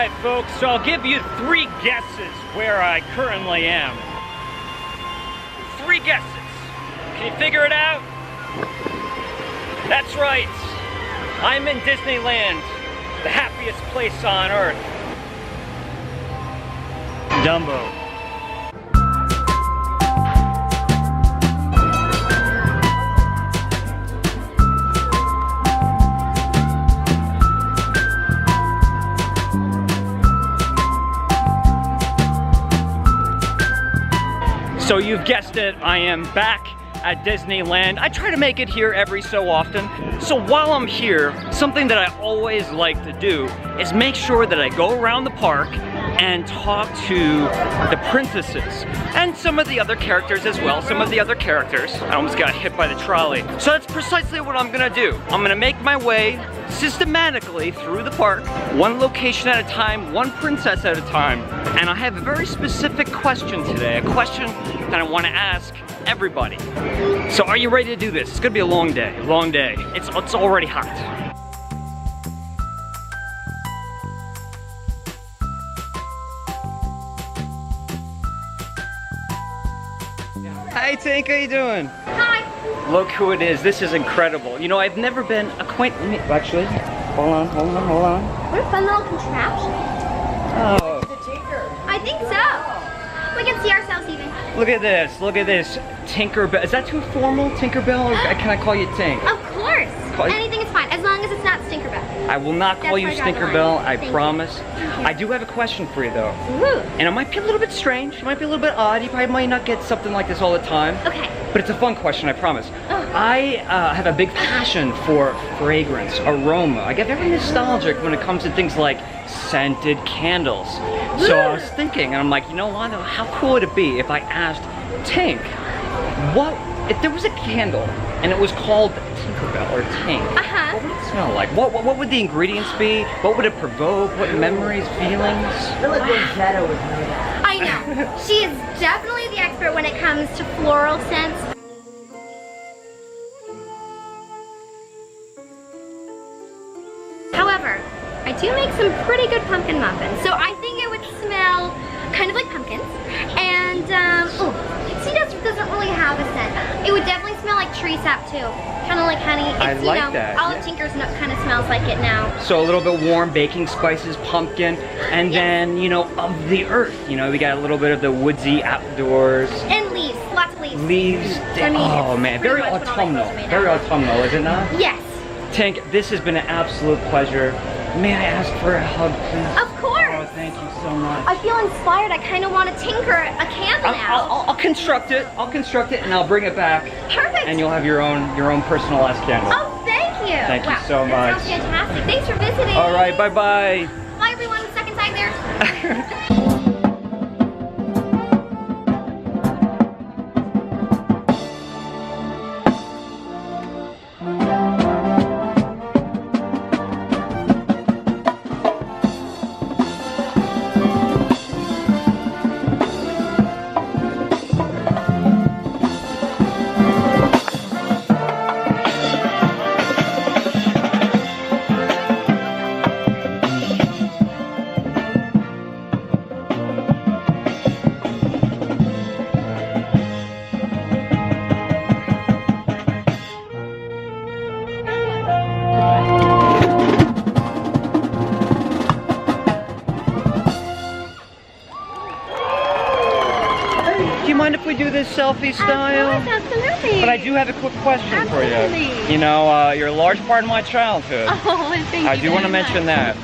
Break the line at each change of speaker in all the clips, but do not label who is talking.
Alright folks, so I'll give you 3 guesses where I currently am. 3 guesses. Can you figure it out? That's right. I'm in Disneyland, the happiest place on earth. Dumbo. So you've guessed it, I am back at Disneyland. I try to make it here every so often. So while I'm here, something that I always like to do is make sure that I go around the park and talk to the princesses and some of the other characters as well. Some of the other characters. I almost got hit by the trolley. So that's precisely what I'm gonna do. I'm gonna make my way systematically through the park, one location at a time, one princess at a time. And I have a very specific question today, a question that I want to ask everybody. So are you ready to do this? It's gonna be a long day, long day. It's already hot. Hi Tink, how you doing?
Hi.
Look who it is. This is incredible. You know, I've never been acquainted. Actually, hold on.
What a fun little contraption.
Oh.
I think so. We can see ourselves even.
Look at this. Tinkerbell. Is that too formal, Tinkerbell, or can I call you Tink?
Of course. Anything is fine, as long as it's not Stinkerbell.
I will not call you Stinkerbell, I promise. I do have a question for you though.
Ooh.
And it might be a little bit strange, it might be a little bit odd, you probably might not get something like this all the time.
Okay.
But it's a fun question, I promise. I have a big passion for fragrance, aroma. I get very nostalgic when it comes to things like scented candles. So I was thinking, and I'm like, you know what, how cool would it be if I asked Tink, if there was a candle and it was called Tinkerbell or Tink, what would it smell like? What would the ingredients be? What would it provoke? What memories, feelings?
I feel like Rosetta was made of.
I know. She is definitely the expert when it comes to floral scents. However, I do make some pretty good pumpkin muffins, so I think it would smell kind of like pumpkins. And, she doesn't really have a scent. It would definitely smell like tree sap too. Kind of like honey. It's,
I like that.
All of Tinker's kind of smells like it now.
So a little bit warm, baking spices, pumpkin, and then, you know, of the earth. You know, we got a little bit of the woodsy outdoors.
And leaves, lots of leaves.
Leaves.
I mean,
oh man, very autumnal. Very autumnal, is it not?
Yes.
Tink, this has been an absolute pleasure. May I ask for a hug, please?
Of course.
Oh, thank you so much.
I feel inspired. I kind of want to tinker a candle now.
I'll construct it. And I'll bring it back.
Perfect.
And you'll have your own personalized candle.
Oh, thank you.
Thank you so much.
That sounds fantastic. Thanks for visiting.
All right, bye-bye.
Bye, everyone. Stuck inside there.
If we do this selfie style?
Of course, absolutely.
But I do have a quick question for you. You know, you're a large part of my childhood.
Oh, thank you.
I do want to mention that.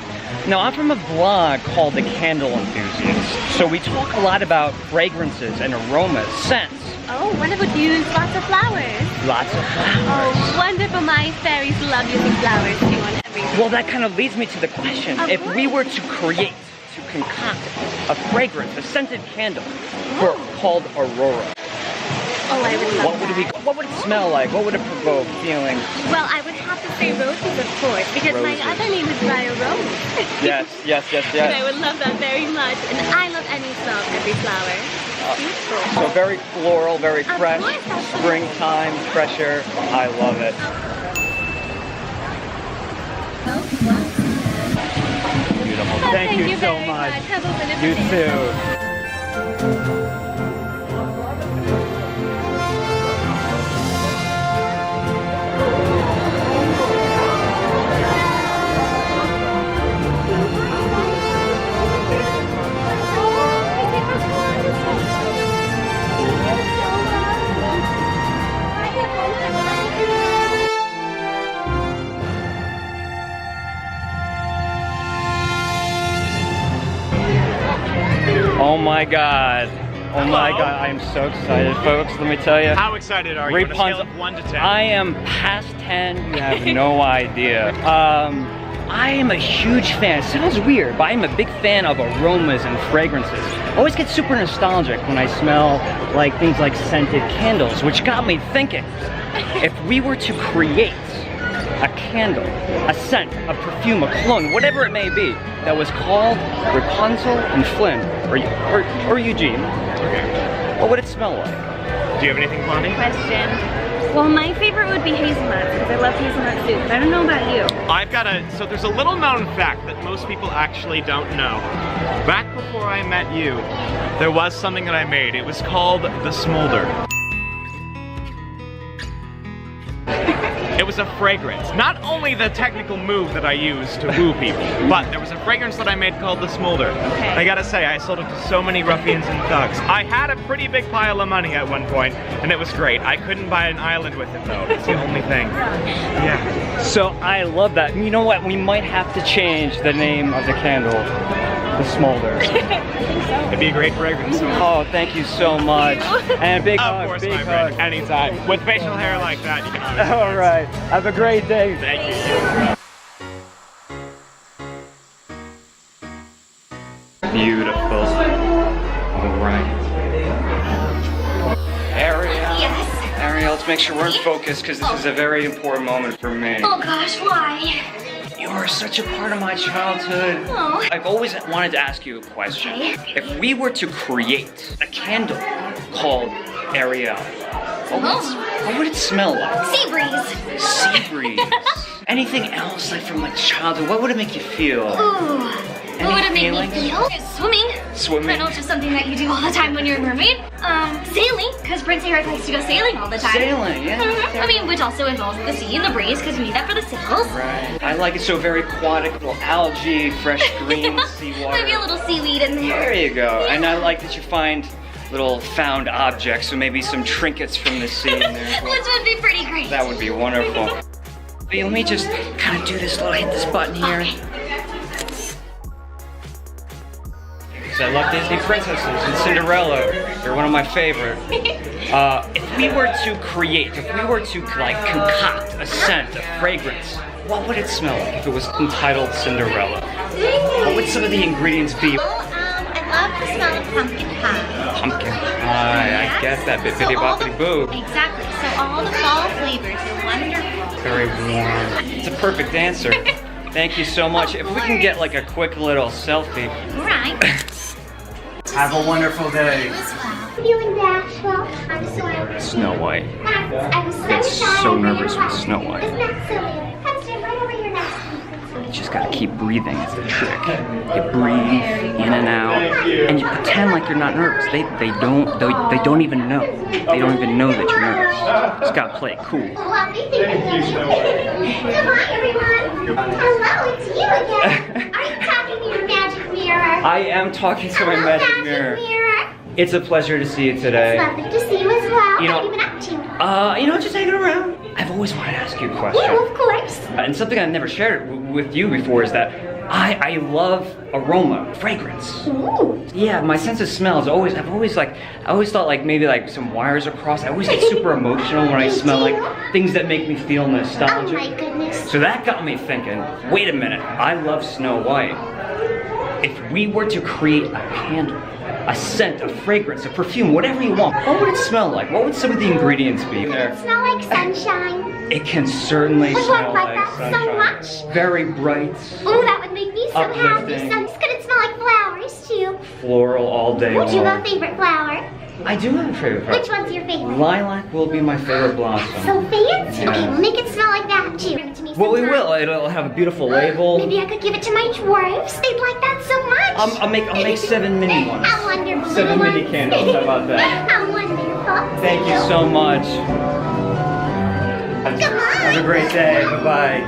Now, I'm from a blog called the Candle Enthusiast. So we talk a lot about fragrances and aromas, scents.
Oh, wonderful. Do you use lots of flowers?
Lots of flowers.
Oh, wonderful. My fairies love using flowers too on everything.
Well, that kind of leads me to the question. If we were to concoct a fragrance, a scented candle called Aurora.
Oh, I would love that.
What would it smell like? What would it provoke? Feelings?
Well, I would have to say roses, of course, because my other name is Raya Rose.
Yes.
And I would love that very much. And I love any smell of every flower. Beautiful.
So very floral, very fresh, springtime, fresh air. I love it. Beautiful. Thank you so
very
much.
Have a wonderful
You
day.
too. Oh my God. Oh my
Hello.
God, I am so excited, folks. Let me tell you.
How excited are you on a scale of 1 to 10?
I am past 10. You have no idea. I am a huge fan. It sounds weird, but I'm a big fan of aromas and fragrances. I always get super nostalgic when I smell like things like scented candles, which got me thinking, if we were to create a candle, a scent, a perfume, a cologne, whatever it may be, that was called Rapunzel and Flynn, or Eugene, what would it smell like?
Do you have anything, Blondie?
Question. Well, my favorite would be hazelnuts because I love hazelnut soup. I don't know about you.
I've got so there's a little known fact that most people actually don't know. Back before I met you, there was something that I made. It was called the Smolder. It was a fragrance. Not only the technical move that I use to woo people, but there was a fragrance that I made called the Smolder.
Okay.
I gotta say, I sold it to so many ruffians and thugs. I had a pretty big pile of money at one point, and it was great. I couldn't buy an island with it though. It's the only thing. Yeah.
So I love that. You know what? We might have to change the name of the candle, the Smolder.
It'd be a great fragrance.
Oh, thank you so much. And big
Of
hug,
course,
big
my
hug.
friend. Anytime. With facial hair like that, you can always.
All right. Have a great day.
Thank you.
Beautiful. All right. Ariel.
Yes.
Ariel, let's make sure we're in focus because this is a very important moment for me.
Oh gosh, why?
You are such a part of my childhood.
Oh.
I've always wanted to ask you a question.
Okay.
If we were to create a candle called Ariel, what would it smell like?
Sea breeze.
Sea breeze. Anything else like from like childhood? What would it make you feel?
Ooh.
Any
What would it make
feelings?
me feel? Swimming.
Swimming.
I know it's just something that you do all the time when you're a mermaid. Sailing, because Prince Eric likes to go sailing all the time.
Sailing, yeah.
Mhm. I mean, which also involves the sea and the breeze, because you need that for the sails.
Right. I like it so very aquatic, little algae, fresh green seawater.
Maybe a little seaweed in there.
There you go. And I like that you find little found objects, so maybe some trinkets from the sea in there as well.
Which would be pretty great.
That would be wonderful. Hey, let me just kind of do this little, hit this button here.
Okay.
Because I love Disney princesses and Cinderella. They're one of my favorite. If we were to create, if we were to like concoct a scent, a fragrance, what would it smell like if it was entitled Cinderella? What would some of the ingredients be?
I love the smell of pumpkin pie.
Pumpkin pie, I get that, bippity boppity boo.
Exactly. So all the fall flavors are wonderful.
Very warm. It's a perfect answer. Thank you so much. If we can get like a quick little selfie.
Right.
Have a wonderful day.
Feeling bashful. I'm sorry.
Snow White.
I was
Get so nervous with Snow White.
Isn't that silly? Come stand right over your nest.
You just gotta keep breathing, it's the trick. You breathe in and out, and you pretend like you're not nervous. They don't even know. They don't even know that you're nervous. Just gotta play it cool.
Lovely thinking. Goodbye, everyone. Hello, it's you again. Are you talking to your magic mirror?
I am talking to my magic mirror. It's a pleasure to see you today.
Lovely to see you as well.
You know-
What have you been up to?
Just hanging around. I've always wanted to ask you a question.
Yeah, of course.
And something I've never shared with you before is that I love aroma, fragrance.
Ooh.
Yeah, my sense of smell is always, I always thought like maybe like some wires are crossed. I always get super emotional when I smell like things that make me feel
Oh
nostalgic.
my goodness.
So that got me thinking, wait a minute, I love Snow White. If we were to create a candle, a scent, a fragrance, a perfume, whatever you want, what would it smell like? What would some of the ingredients be there?
Smell like sunshine.
It can certainly
I
smell
like
like
that
sunshine.
so much.
Very bright,
Oh, that would make me so happy.
Uplifting.
So could it smell like flowers too?
floral all day
Would you have
long.
a favorite flower?
I do have a favorite flower.
Which one's your favorite?
Lilac will be my favorite blossom.
So fancy.
Yeah.
Okay, we'll make it smell like that. want to. Bring it to me
Well, we
sometime.
will. It'll have a beautiful label.
Maybe I could give it to my dwarves. They'd like that so much.
I'll make 7 mini ones.
How wonderful.
7 mini candles. How about that?
How wonderful.
Thank you so much.
Goodbye.
Have a great day. Bye-bye.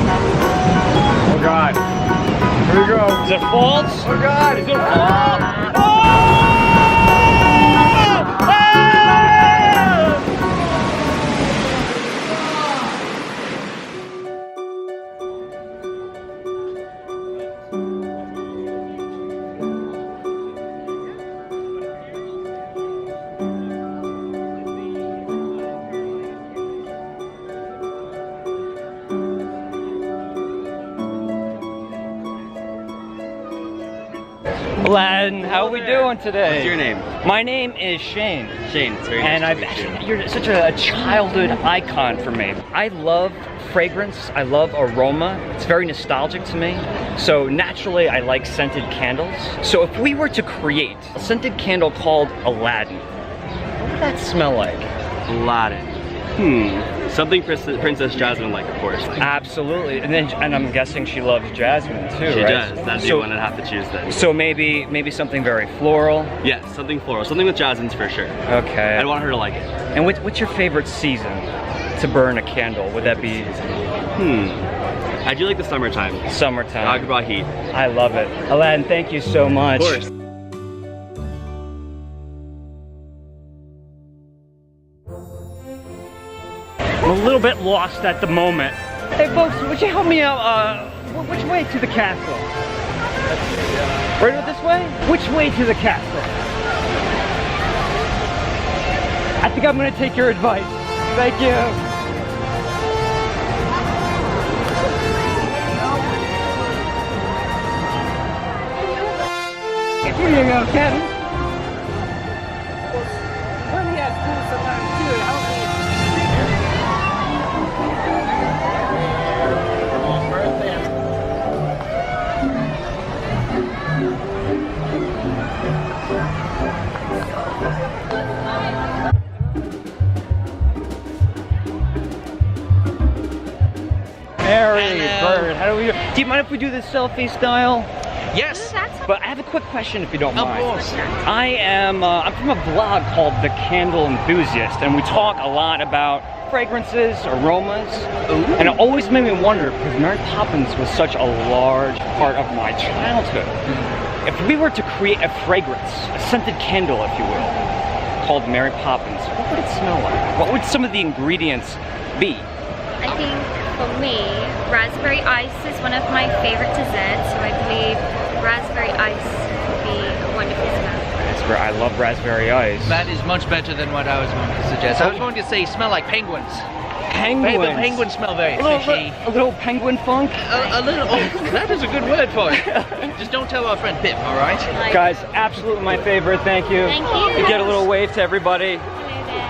Oh God. Here we go.
Is it false?
Oh God.
Is it false? Oh! Ah! Aladdin, how are we doing today?
What's your name?
My name is Shane.
Shane, it's very
And
nice to meet you.
you're such a childhood icon for me. I love fragrance, I love aroma. It's very nostalgic to me. So naturally, I like scented candles. So if we were to create a scented candle called Aladdin, what would that smell like?
Aladdin. Something Princess Jasmine like, of course.
Absolutely. And I'm guessing she loves jasmine too,
She
right?
does. That's the one I'd have to choose then.
So maybe something very floral.
Yes, something floral. Something with jasmines for sure.
Okay.
I'd want her to like it.
And what's your favorite season to burn a candle? Would that be
I do like the summertime.
summertime?
Agua heat.
I love it. Aladdin, thank you so much.
Of course.
I'm a little bit lost at the moment. Hey folks, would you help me out? Which way to the castle? Right this way? Which way to the castle? I think I'm gonna take your advice. Thank you. Here you go, Kevin. Mary Bird, how do we do? Do you mind if we do this selfie style?
Yes,
But I have a quick question if you don't
of
mind.
course.
I'm from a blog called The Candle Enthusiast, and we talk a lot about fragrances, aromas, and it always made me wonder, because Mary Poppins was such a large part of my childhood. If we were to create a fragrance, a scented candle, if you will, called Mary Poppins, what would it smell like? What would some of the ingredients be?
I think for me, raspberry ice is one of my favorite desserts, so I believe raspberry ice would be a wonderful smell.
I love raspberry ice.
That is much better than what I was going to suggest. I was going to say smell like penguins.
Penguins.
The penguins smell very fishy.
A little penguin funk?
A little, oh, that is a good word for it. Just don't tell our friend Pip, all right?
Guys, absolutely my favorite. Thank you.
Thank you.
You get a little wave to everybody.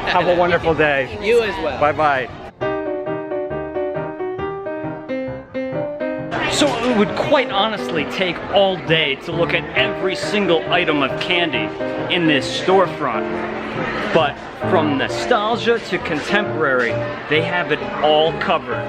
Have a wonderful day.
You as well.
Bye-bye. So it would quite honestly take all day to look at every single item of candy in this storefront. But from nostalgia to contemporary, they have it all covered.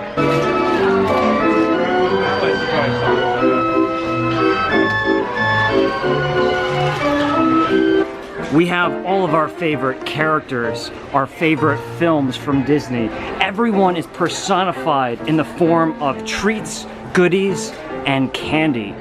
We have all of our favorite characters, our favorite films from Disney. Everyone is personified in the form of treats, goodies, and candy.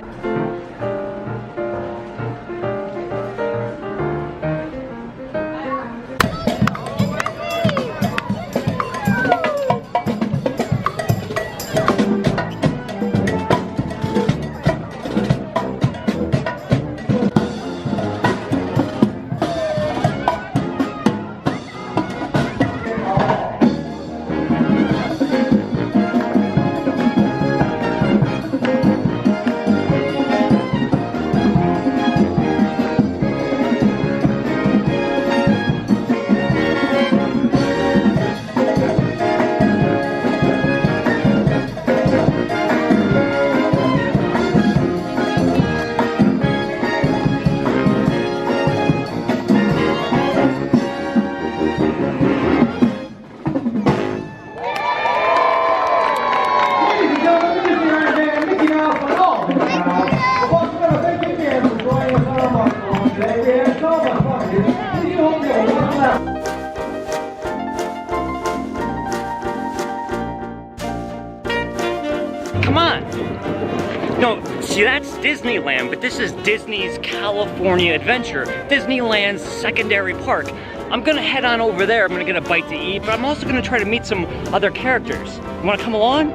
it's Disneyland, but this is Disney's California Adventure, Disneyland's secondary park. I'm gonna head on over there. I'm gonna get a bite to eat, but I'm also gonna try to meet some other characters. You wanna come along?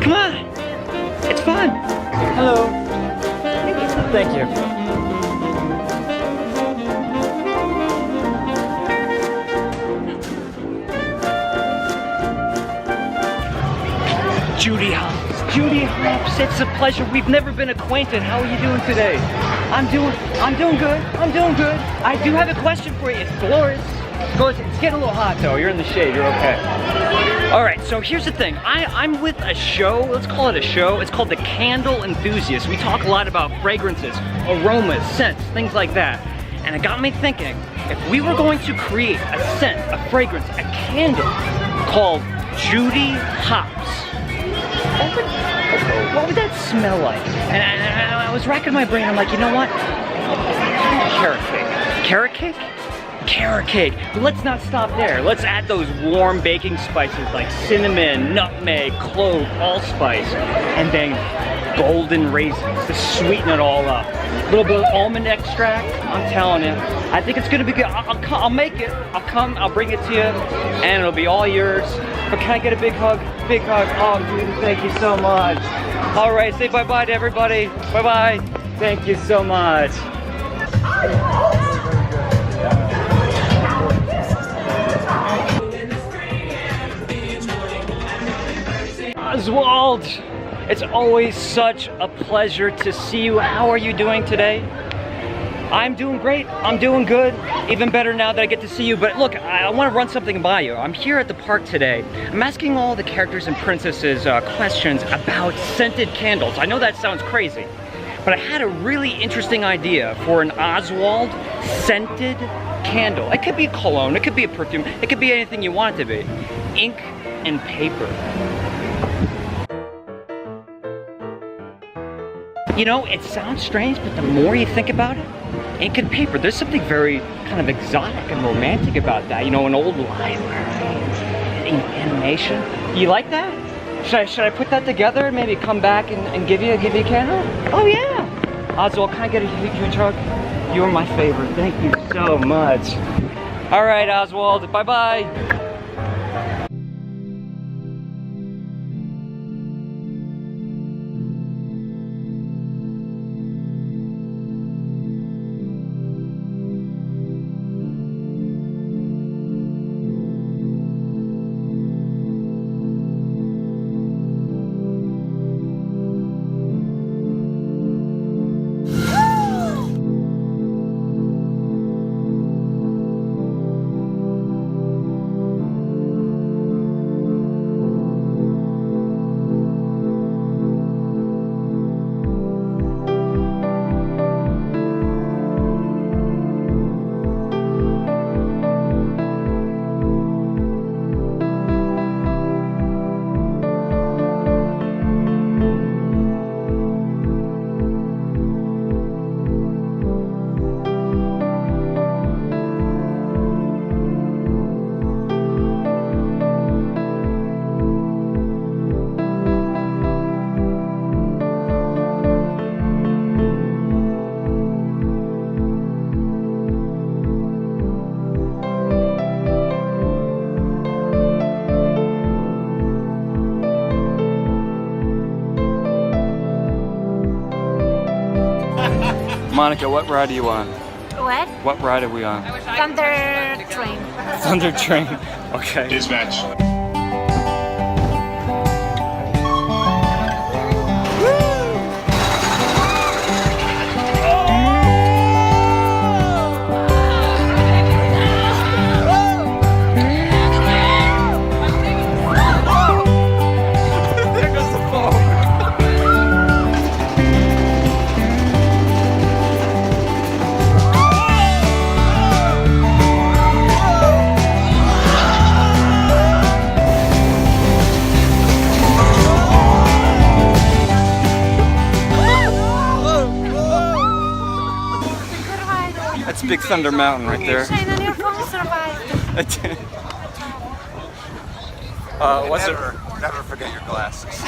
Come on, it's fun. Hello. Thank you. Judy Hops. Judy Hops, it's a pleasure. We've never been acquainted. How are you doing today? I'm doing good. I'm doing good. I do have a question for you. It's Dolores. It's getting a little hot though. You're in the shade. You're okay. All right. So here's the thing. I'm with a show. Let's call it a show. It's called the Candle Enthusiast. We talk a lot about fragrances, aromas, scents, things like that. And it got me thinking. If we were going to create a scent, a fragrance, a candle called Judy Hops, what would that smell like? And I was racking my brain. I'm like, you know what? Carrot cake. Carrot cake? Carrot cake. But let's not stop there. Let's add those warm baking spices like cinnamon, nutmeg, clove, allspice, and then golden raisins to sweeten it all up. A little bit of almond extract. I'm telling you, I think it's gonna be good. I'll make it. I'll bring it to you, and it'll be all yours. But can I get a big hug? Big hug. Oh, dude, thank you so much. All right, say bye-bye to everybody. Bye-bye. Thank you so much. Oswald, it's always such a pleasure to see you. How are you doing today? I'm doing great. I'm doing good. Even better now that I get to see you. But look, I want to run something by you. I'm here at the park today. I'm asking all the characters and princesses questions about scented candles. I know that sounds crazy, but I had a really interesting idea for an Oswald scented candle. It could be cologne, it could be a perfume, it could be anything you want it to be. Ink and paper. You know, it sounds strange, but the more you think about it, ink and paper, there's something very kind of exotic and romantic about that. You know, an old library, animation. You like that? Should I put that together and maybe come back and give you a candle? Oh yeah! Oswald, can I get a huge hug? You're my favorite. Thank you so much. All right, Oswald. Bye-bye. Monica, what ride are you on?
What?
What ride are we on?
Thunder train.
Thunder train. Okay.
Dispatch.
Big Thunder Mountain right there.
Never forget your glasses.